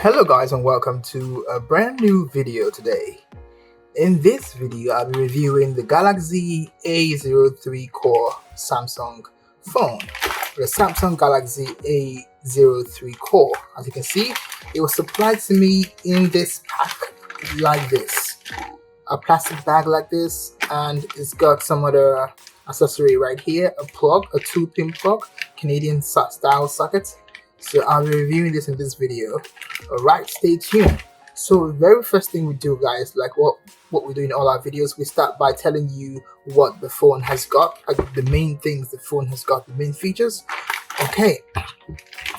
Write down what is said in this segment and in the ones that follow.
Hello guys, and welcome to a brand new video today. In this video I'll be reviewing the Galaxy A03 core Samsung phone. The Samsung Galaxy A03 core. As you can see, it was supplied to me in this pack like this. A plastic bag like this, and it's got some other accessory right here, a plug, a 2-pin plug, Canadian style socket. So I'll be reviewing this in this video. Alright, stay tuned. So the very first thing we do, guys, like what we do in all our videos, we start by telling you what the phone has got, like the main things the phone has got, the main features. Okay,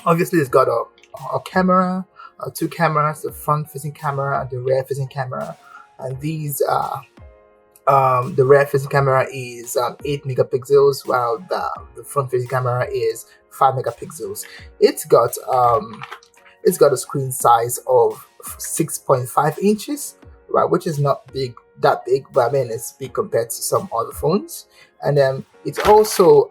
obviously it's got a camera, two cameras, the front facing camera and the rear facing camera, and these the rear facing camera is 8 megapixels, while the front facing camera is 5 megapixels. It's got a screen size of 6.5 inches, right, which is not that big, but I mean it's big compared to some other phones. And then it's also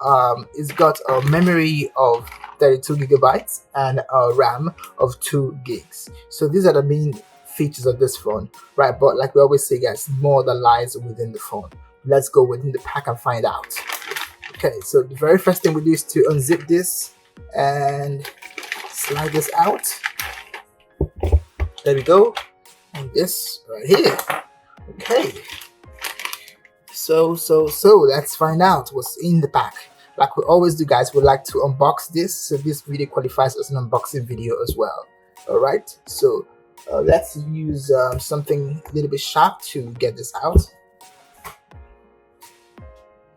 it's got a memory of 32 gigabytes and a RAM of 2 gigs. So these are the main features of this phone, right? But like we always say, guys, more that lies within the phone. Let's go within the pack and find out. Okay, so the very first thing we do is to unzip this and slide this out. There we go. And this right here. Okay, so let's find out what's in the pack. Like we always do, guys, we like to unbox this, so this video qualifies as an unboxing video as well. All right, so let's use something a little bit sharp to get this out.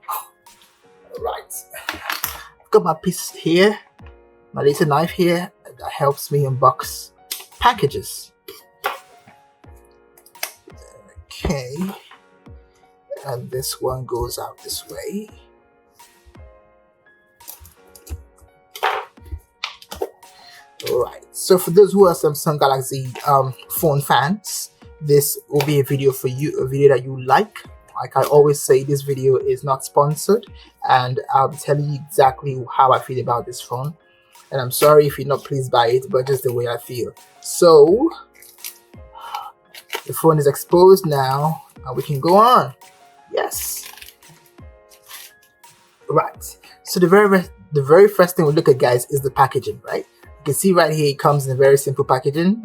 All right, I've got my piece here, my little knife here that helps me unbox packages. Okay, and this one goes out this way. Alright, so for those who are Samsung Galaxy phone fans, this will be a video for you, a video that you like. Like I always say, this video is not sponsored, and I'll be telling you exactly how I feel about this phone. And I'm sorry if you're not pleased by it, but just the way I feel. So the phone is exposed now, and we can go on. Yes. Right. So the very first thing we look at, guys, is the packaging, right? You can see right here it comes in a very simple packaging,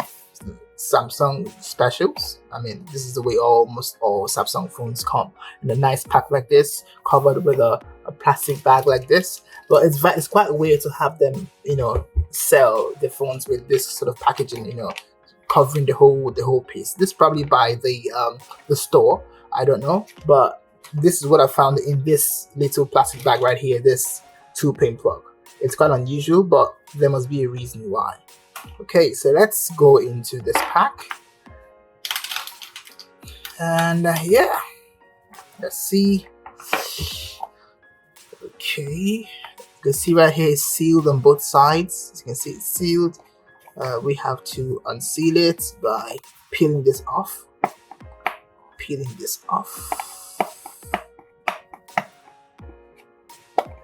Samsung specials. I mean, this is the way almost all Samsung phones come, in a nice pack like this, covered with a plastic bag like this. But it's quite weird to have them, sell the phones with this sort of packaging, covering the whole piece. This probably by the store, I don't know, but this is what I found in this little plastic bag right here, this 2-pin plug. It's quite unusual, but there must be a reason why. Okay, so let's go into this pack. And yeah, let's see. Okay, you can see right here it's sealed on both sides. As you can see, it's sealed. We have to unseal it by peeling this off.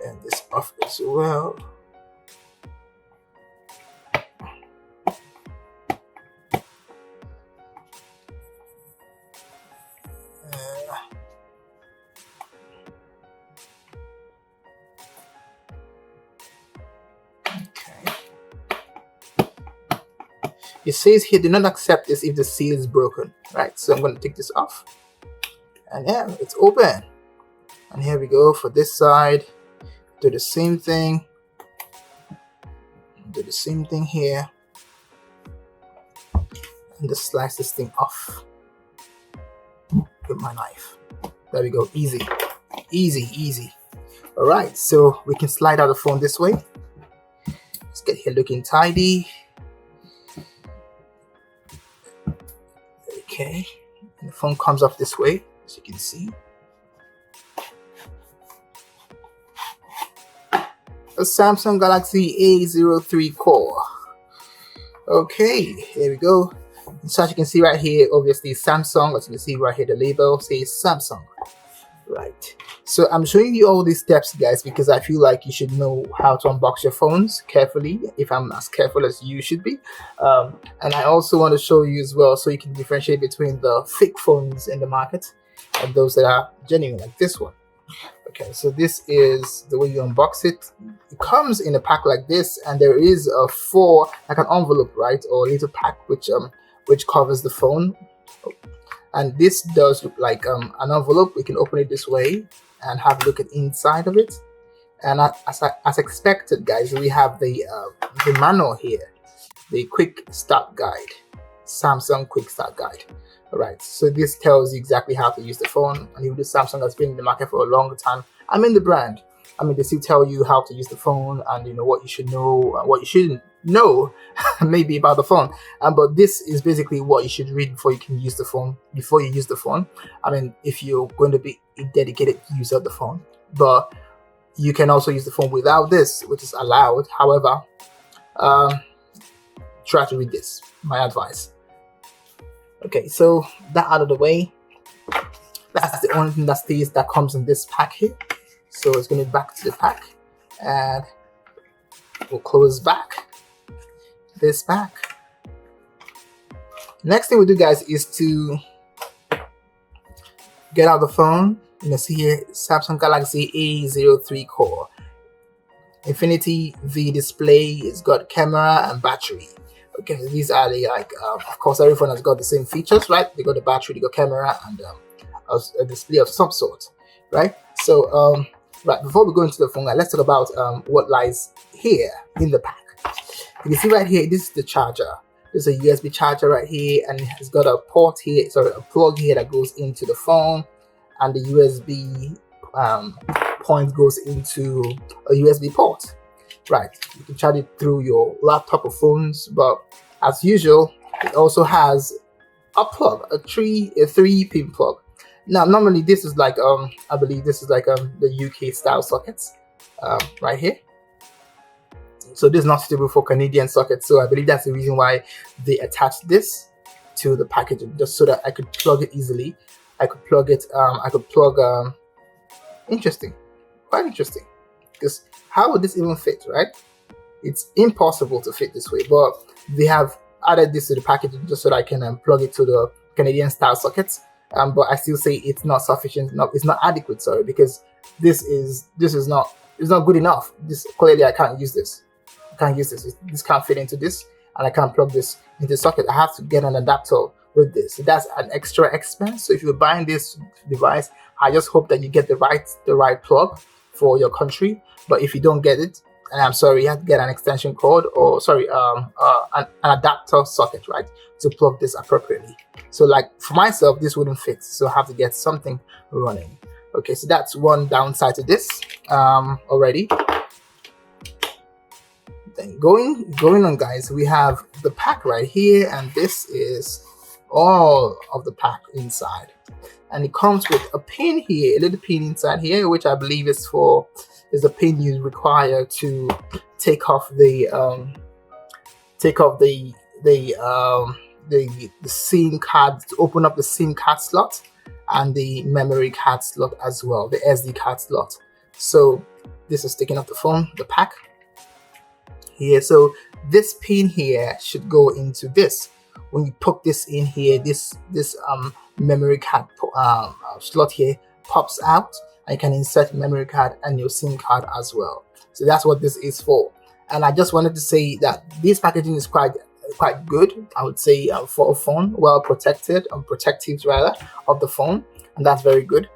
And this off as well. It says here, do not accept this if the seal is broken, right? So I'm going to take this off. And yeah, it's open. And here we go for this side. Do the same thing. Do the same thing here. And just slice this thing off with my knife. There we go. Easy. Easy, easy. Alright, so we can slide out the phone this way. Let's get here looking tidy. Okay, and the phone comes off this way, as you can see. A Samsung Galaxy A03 core. Okay, here we go. So as you can see right here, obviously Samsung. As you can see right here, the label says Samsung. Right. So I'm showing you all these steps, guys, because I feel like you should know how to unbox your phones carefully, if I'm as careful as you should be. And I also want to show you as well, so you can differentiate between the fake phones in the market and those that are genuine, like this one. Okay, so this is the way you unbox it. It comes in a pack like this, and there is a like an envelope, right, or a little pack which covers the phone. And this does look like an envelope. We can open it this way and have a look at inside of it. And as expected, guys, we have the manual here, the quick start guide, Samsung quick start guide. All right, so this tells you exactly how to use the phone. And even though Samsung has been in the market for a long time, I mean the brand, I mean, they still tell you how to use the phone, and you know what you should know and what you shouldn't know maybe about the phone. But this is basically what you should read before you can use the phone, before you use the phone. I mean, if you're going to be a dedicated user of the phone. But you can also use the phone without this, which is allowed. However, try to read this, my advice. Okay, so that out of the way, that's the only thing that comes in this pack here. So it's going to be back to the pack, and we'll close back this pack. Next thing we do, guys, is to get out the phone. You can see here Samsung Galaxy A032 core, Infinity V display. It's got camera and battery. Okay, so these are the of course every phone has got the same features, right? They got the battery, they got camera, and a display of some sort, right? So right, before we go into the phone, let's talk about what lies here in the pack. You can see right here, this is the charger. There's a USB charger right here, and it's got a port here, sorry, a plug here that goes into the phone, and the USB point goes into a USB port. Right, you can charge it through your laptop or phones, but as usual, it also has a plug, a 3-pin plug. Now, normally this is like I believe this is like the UK style sockets, right here. So this is not suitable for Canadian sockets. So I believe that's the reason why they attached this to the packaging, just so that I could plug it easily. I could plug it. Interesting, quite interesting. Because how would this even fit, right? It's impossible to fit this way, but they have added this to the packaging just so that I can plug it to the Canadian style sockets. But I still say it's not sufficient. No, it's not adequate. Sorry, because this is not good enough. This clearly I can't use this. I can't use this. This can't fit into this, and I can't plug this into the socket. I have to get an adapter with this. So that's an extra expense. So if you're buying this device, I just hope that you get the right plug for your country. But if you don't get it, and I'm sorry, you have to get an extension cord, or sorry, an adapter socket, right, to plug this appropriately. So like for myself, this wouldn't fit, so I have to get something running. Okay, so that's one downside to this already. Then going on, guys, we have the pack right here, and this is all of the pack inside. And it comes with a pin here, a little pin inside here, which I believe is a pin you require to take off the SIM card, to open up the SIM card slot and the memory card slot as well, the SD card slot. So this is taking off the phone, the pack here. So this pin here should go into this. When you put this in here, this memory card slot here pops out, and you can insert memory card and your SIM card as well. So that's what this is for. And I just wanted to say that this packaging is quite good, I would say, for a phone, well protected, protective rather, of the phone, and that's very good.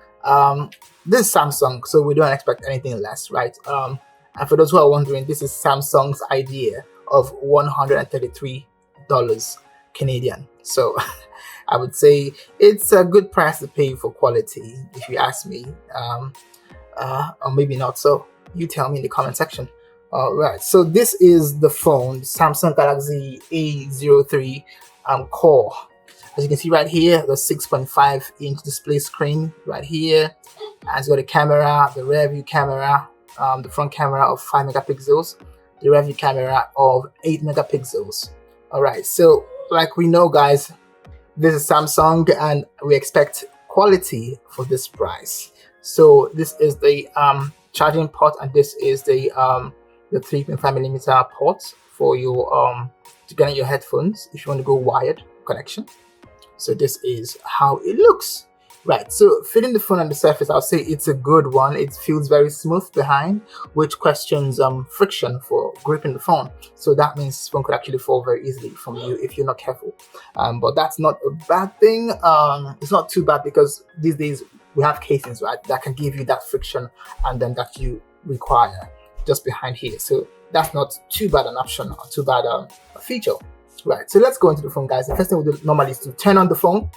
This is Samsung, so we don't expect anything less, right? And for those who are wondering, this is Samsung's idea of $133 Canadian. So I would say it's a good price to pay for quality, if you ask me, or maybe not. So you tell me in the comment section. All right, so this is the phone, Samsung Galaxy A032 core. As you can see right here, the 6.5-inch display screen right here. And it's got a camera, the rear view camera, the front camera of 5 megapixels, the rear view camera of 8 megapixels. All right, so like we know, guys, this is Samsung, and we expect quality for this price. So this is the charging port, and this is the 3.5mm port for your to connect your headphones if you want to go wired connection. So this is how it looks. Right, so fitting the phone on the surface, I'll say it's a good one. It feels very smooth behind, which questions friction for gripping the phone. So that means this phone could actually fall very easily from you if you're not careful. But that's not a bad thing. It's not too bad because these days we have casings, right, that can give you that friction and then that you require just behind here. So that's not too bad an option or too bad a feature. Right, so let's go into the phone, guys. The first thing we do normally is to turn on the phone.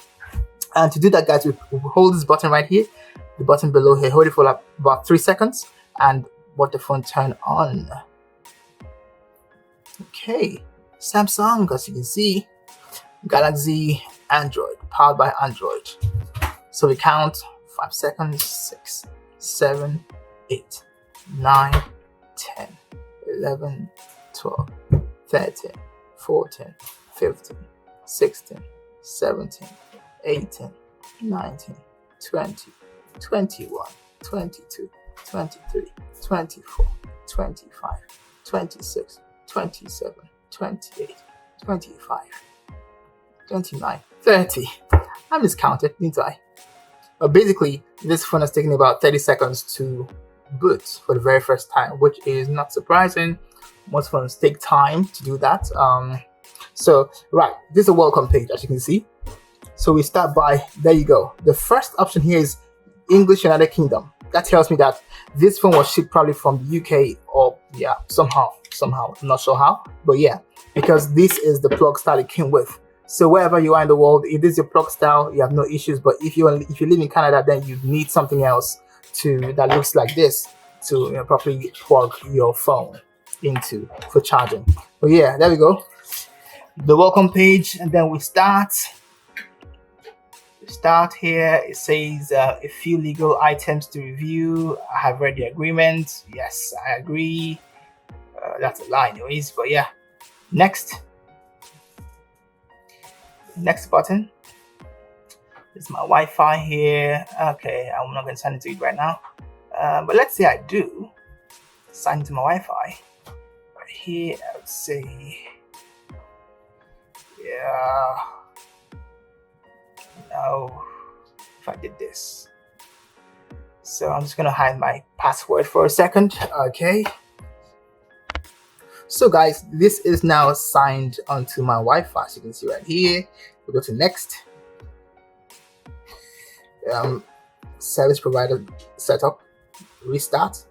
And to do that, guys, we hold this button right here, the button below here, hold it for about 3 seconds, and watch the phone turn on. Okay, Samsung, as you can see, Galaxy, Android, powered by Android. So we count 5 seconds, 6, 7, 8, 9, 10, 11, 12, 13, 14, 15, 16, 17, 18, 19, 20, 21, 22, 23, 24, 25, 26, 27, 28, 25, 29, 30. I miscounted, didn't I? But basically, this phone has taken about 30 seconds to boot for the very first time, which is not surprising. Most phones take time to do that. So, right, this is a welcome page, as you can see. So we start by, there you go. The first option here is English United Kingdom. That tells me that this phone was shipped probably from the UK or yeah, somehow, I'm not sure how, but yeah, because this is the plug style it came with. So wherever you are in the world, if this is your plug style, you have no issues. But if you live in Canada, then you need something else that looks like this to properly plug your phone into for charging. But yeah, there we go. The welcome page, and then we start here. It says a few legal items to review. I have read the agreement. Yes, I agree. That's a lie anyways, but yeah. Next button. This is my Wi-Fi here. Okay, I'm not going to sign into it right now. But let's say I do sign into my Wi-Fi. Right here, I would say, yeah. No, if I did this. So I'm just gonna hide my password for a second. Okay. So guys, this is now signed onto my Wi-Fi. As you can see right here. We go to next. Service provider setup. Restart.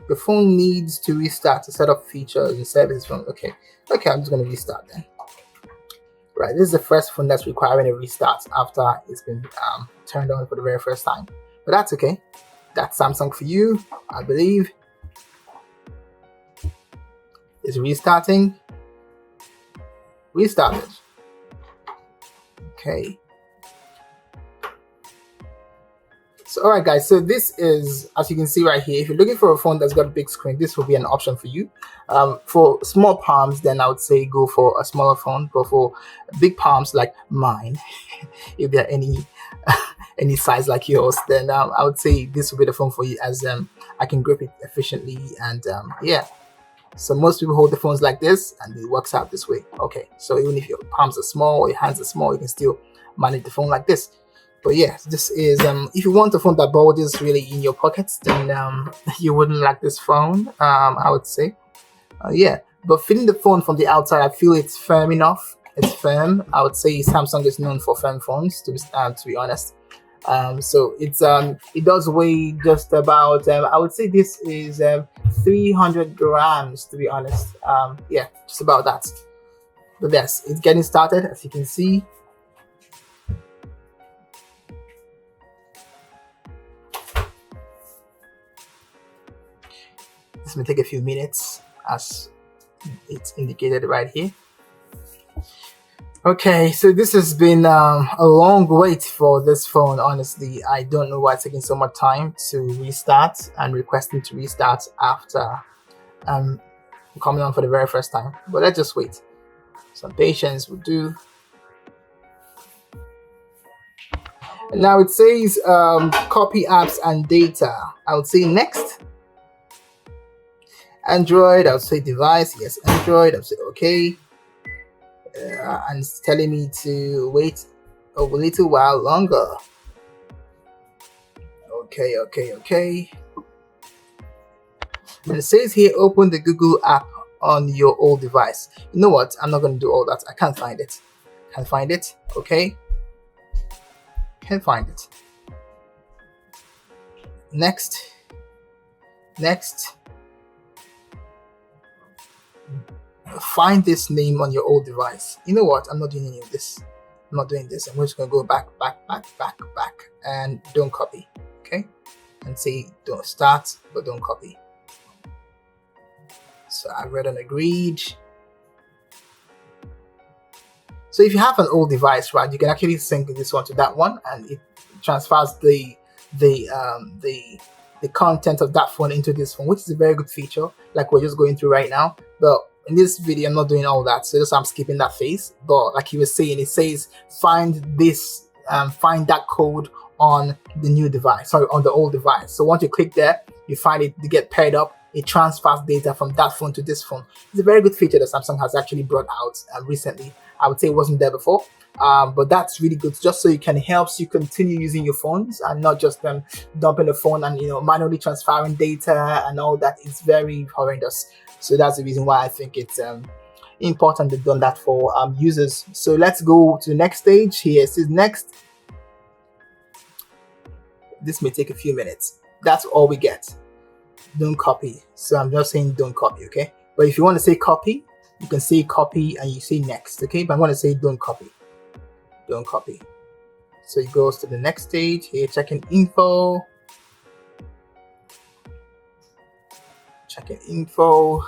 The phone needs to restart to set up features and services from. Okay, I'm just gonna restart then. Right, this is the first phone that's requiring a restart after it's been turned on for the very first time. But that's okay. That's Samsung for you, I believe. It's restarting. Restarted. Okay. So, all right, guys. So this is, as you can see right here, if you're looking for a phone that's got a big screen, this will be an option for you. For small palms, then I would say go for a smaller phone. But for big palms like mine, if there are any size like yours, then I would say this will be the phone for you, as I can grip it efficiently and yeah. So most people hold the phones like this, and it works out this way. Okay, so even if your palms are small or your hands are small, you can still manage the phone like this. But yeah, this is if you want a phone that bulges really in your pockets, then you wouldn't like this phone. I would say, yeah. But fitting the phone from the outside, I feel it's firm enough. It's firm. I would say Samsung is known for firm phones, to be honest. So it does weigh just about. I would say this is 300 grams, to be honest. Yeah, just about that. But yes, it's getting started, as you can see. This may take a few minutes, as it's indicated right here. Okay, so this has been a long wait for this phone. Honestly, I don't know why it's taking so much time to restart and requesting to restart after coming on for the very first time. But let's just wait. Some patience will do. Now it says copy apps and data. I would say next. Android, I would say device. Yes, Android. I would say okay. And it's telling me to wait a little while longer. Okay. And it says here, open the Google app on your old device. You know what? I'm not going to do all that. I can't find it. Okay. Can't find it. Next. Find this name on your old device. You know what? I'm not doing any of this. I'm not doing this. I'm just going to go back, and don't copy. Okay. And say don't start, but don't copy. So I read and agreed. So if you have an old device, right, you can actually sync this one to that one, and it transfers the content of that phone into this phone, which is a very good feature, like we're just going through right now. But in this video, I'm not doing all that, so I'm skipping that phase. But like he was saying, it says find that code on the new device, sorry, on the old device. So once you click there, you find it to get paired up. It transfers data from that phone to this phone. It's a very good feature that Samsung has actually brought out recently. I would say it wasn't there before, but that's really good, just so you can help you continue using your phones and not just dumping the phone and manually transferring data and all that. It's very horrendous. So that's the reason why I think it's important they've done that for users. So let's go to the next stage here. It says next. This may take a few minutes. That's all we get. Don't copy. So I'm just saying don't copy, okay? But if you want to say copy, you can say copy and you say next, okay? But I'm going to say don't copy. Don't copy. So it goes to the next stage here, checking info. Checking info.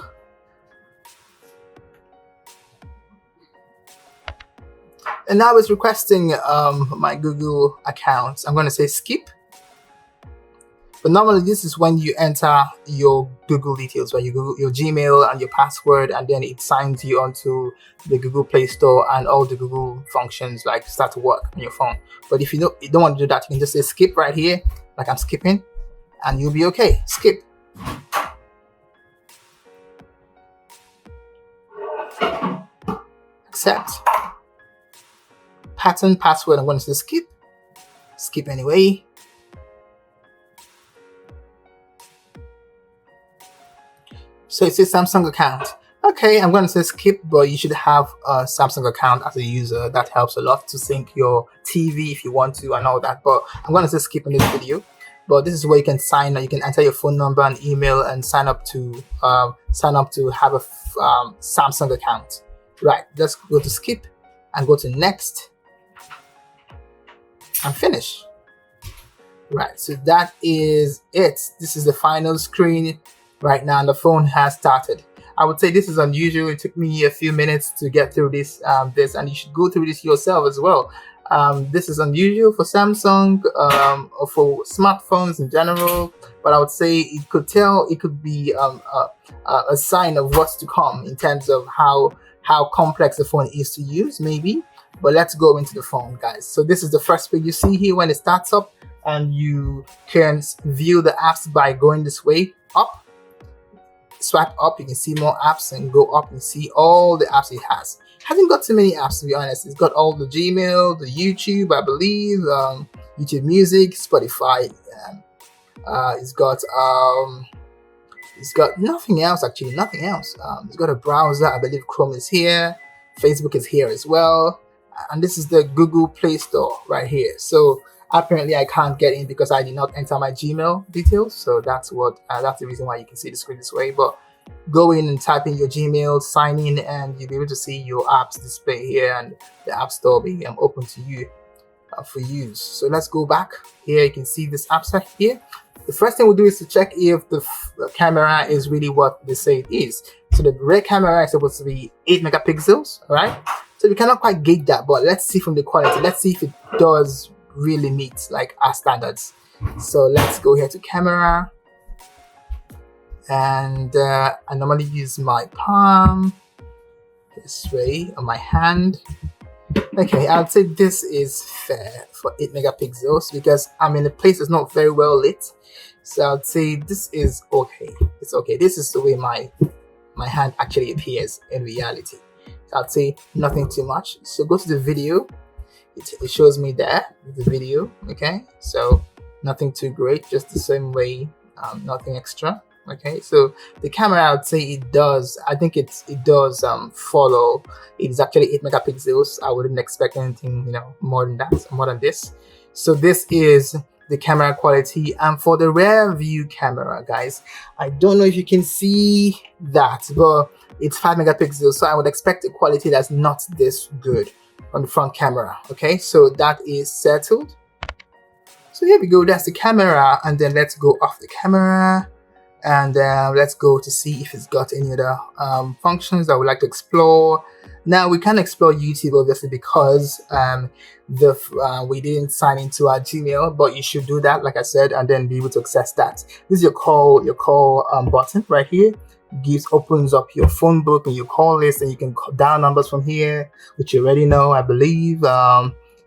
And now it's requesting my Google account. I'm going to say skip. But normally this is when you enter your Google details, right? Your Gmail and your password, and then it signs you onto the Google Play Store, and all the Google functions like start to work on your phone. But if you don't want to do that, you can just say skip right here, like I'm skipping, and you'll be okay. Skip. Accept. Pattern, password, I'm going to say skip. Skip anyway. So it says Samsung account. Okay, I'm going to say skip, but you should have a Samsung account as a user. That helps a lot to sync your TV if you want to and all that. But I'm going to say skip in this video. But this is where you can sign. You can enter your phone number and email and sign up to have a Samsung account. Right. Just go to skip and go to next and finish. Right. So that is it. This is the final screen. Right now, the phone has started. I would say this is unusual. It took me a few minutes to get through this, and you should go through this yourself as well. This is unusual for Samsung or for smartphones in general, but I would say it could be a sign of what's to come in terms of how complex the phone is to use, maybe. But let's go into the phone, guys. So this is the first page you see here when it starts up, and you can view the apps by going this way up. Swipe up, you can see more apps, and go up and see all the apps it has. Hasn't got too many apps, to be honest. It's got all the Gmail, the YouTube, I believe, YouTube Music, Spotify. It's got nothing else, actually, nothing else. It's got a browser, I believe Chrome is here, Facebook is here as well, and this is the Google Play Store right here. So apparently I can't get in because I did not enter my Gmail details. So that's the reason why you can see the screen this way. But go in and type in your Gmail, sign in, and you'll be able to see your apps display here, and the App Store being open to you for use. So let's go back here. You can see this app set here. The first thing we'll do is to check if the camera is really what they say it is. So the rear camera is supposed to be 8 megapixels, all right? So we cannot quite gauge that, but let's see from the quality. Let's see if it does really meet like our standards. So let's go here to camera, and I normally use my palm this way, or my hand. Okay, I'd say this is fair for 8 megapixels because I'm in a place that's not very well lit. So I'd say this is okay. It's okay. This is the way my hand actually appears in reality. So I'd say nothing too much. So go to the video. It shows me there the video. Okay, so nothing too great, just the same way, nothing extra. Okay, so the camera, I would say it does. I think it does follow. It's actually 8 megapixels. I wouldn't expect anything, more than that, more than this. So this is the camera quality, and for the rear view camera, guys, I don't know if you can see that, but it's 5 megapixels, so I would expect a quality that's not this good on the front camera. Okay, so that is settled. So here we go, that's the camera, and then let's go off the camera and let's go to see if it's got any other functions that we like to explore. Now we can explore YouTube obviously because we didn't sign into our Gmail, but you should do that, like I said, and then be able to access that. This is your call button right here. Opens up your phone book and your call list, and you can dial numbers from here, which you already know, I believe.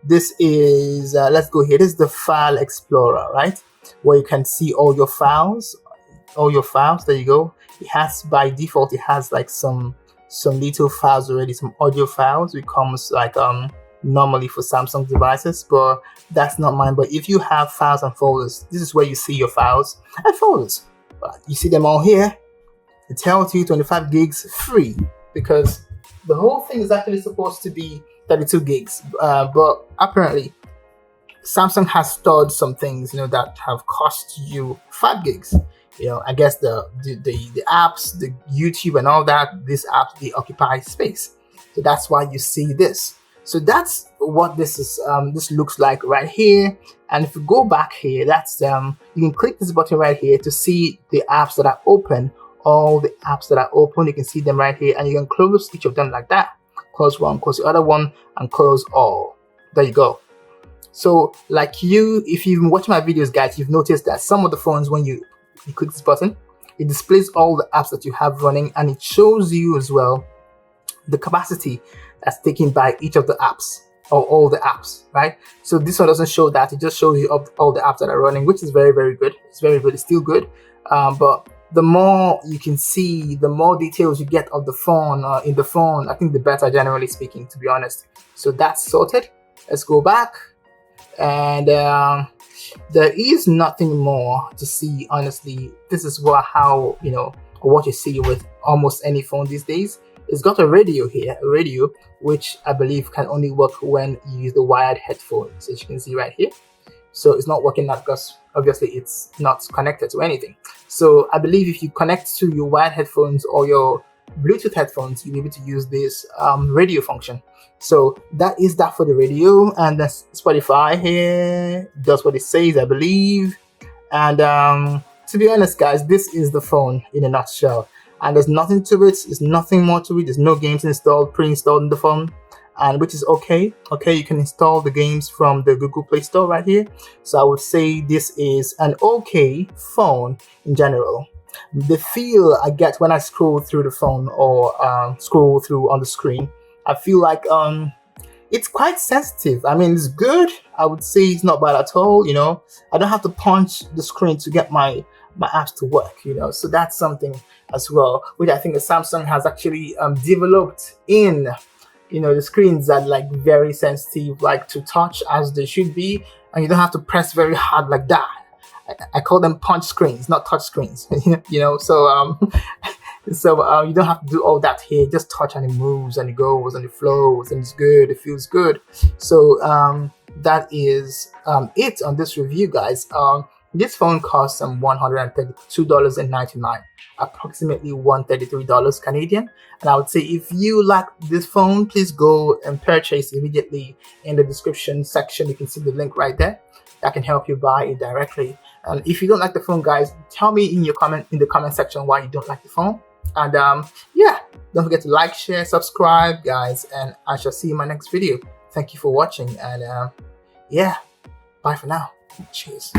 This is let's go here. This is the file explorer, right, where you can see all your files. There you go. It has, by default, it has like some little files already, some audio files. It comes like normally for Samsung devices, but that's not mine. But if you have files and folders, this is where you see your files and folders. You see them all here. It tells you 25 gigs free because the whole thing is actually supposed to be 32 gigs, but apparently Samsung has stored some things that have cost you 5 gigs. I guess the apps, the YouTube and all that, these apps, they occupy space. So that's why you see this. So that's what this is. This looks like right here. And if you go back here, that's you can click this button right here to see the apps that are open. All the apps that are open, you can see them right here, and you can close each of them like that. Close one, close the other one, and close all. There you go. So like if you've been watching my videos, guys, you've noticed that some of the phones, when you click this button, it displays all the apps that you have running, and it shows you as well the capacity that's taken by each of the apps, or all the apps, right? So this one doesn't show that. It just shows you all the apps that are running, which is very, very good. It's very good. It's still good, but the more you can see, the more details you get of the phone, in the phone, I think the better, generally speaking, to be honest. So that's sorted. Let's go back, and there is nothing more to see, honestly. This is what you see with almost any phone these days. It's got a radio here, which I believe can only work when you use the wired headphones, as you can see right here. So it's not working now because obviously it's not connected to anything. So I believe if you connect to your wired headphones or your Bluetooth headphones, you'll be able to use this radio function. So that is that for the radio, and that's Spotify here. Does what it says, I believe. And to be honest, guys, this is the phone in a nutshell. And there's nothing to it. There's nothing more to it. There's no games pre-installed in the phone. And which is okay. Okay, you can install the games from the Google Play Store right here. So I would say this is an okay phone in general. The feel I get when I scroll through the phone or scroll through on the screen, I feel like it's quite sensitive. I mean, it's good. I would say it's not bad at all. I don't have to punch the screen to get my apps to work. So that's something as well, which I think the Samsung has actually developed in. The screens are like very sensitive, like to touch as they should be, and you don't have to press very hard like that. I call them punch screens, not touch screens. So you don't have to do all that here. Just touch and it moves and it goes and it flows and it's good. It feels good. So that is it on this review, guys. This phone costs $132.99, approximately $133 Canadian. And I would say if you like this phone, please go and purchase immediately. In the description section, you can see the link right there. That can help you buy it directly. And if you don't like the phone, guys, tell me in the comment section why you don't like the phone. And yeah, don't forget to like, share, subscribe, guys, and I shall see you in my next video. Thank you for watching, and yeah, bye for now. Cheers.